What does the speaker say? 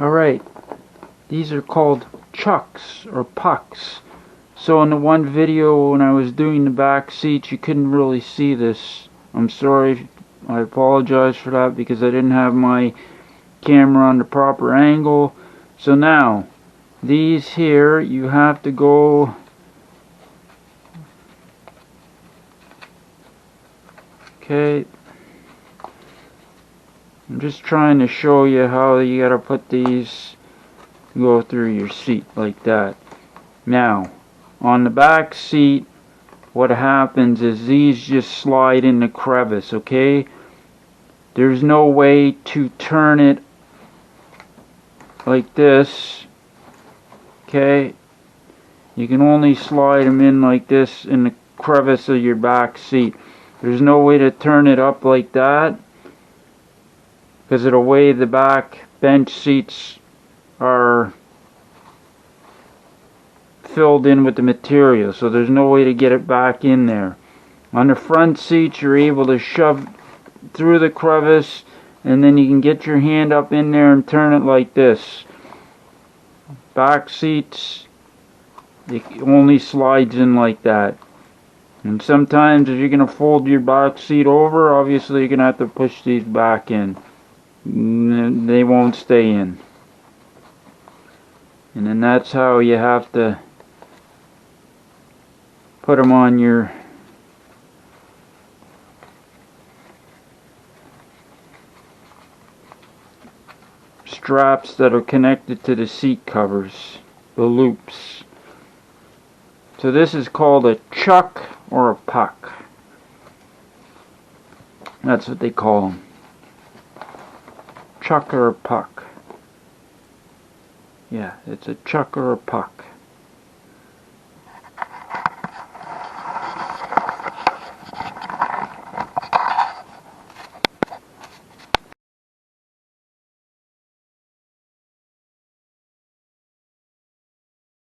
Alright, these are called chucks or pucks. So in the one video when I was doing the back seats, you couldn't really see this. I'm sorry, I apologize for that because I didn't have my camera on the proper angle. So now, these here, you have to go okay. I'm just trying to show you how you gotta put these, go through your seat like that. Now, on the back seat, what happens is these just slide in the crevice, okay? There's no way to turn it like this, okay? You can only slide them in like this in the crevice of your back seat. There's no way to turn it up like that because of the way the back bench seats are filled in with the material, so there's no way to get it back in there. On the front seats, you're able to shove through the crevice, and then you can get your hand up in there and turn it like this. Back seats, it only slides in like that. And sometimes if you're going to fold your back seat over, obviously you're going to have to push these back in. They won't stay in. And then that's how you have to put them on your straps that are connected to the seat covers, the loops. So this is called a chuck or a puck. That's what they call them. Chuck or a puck. Yeah, it's a chuck or a puck.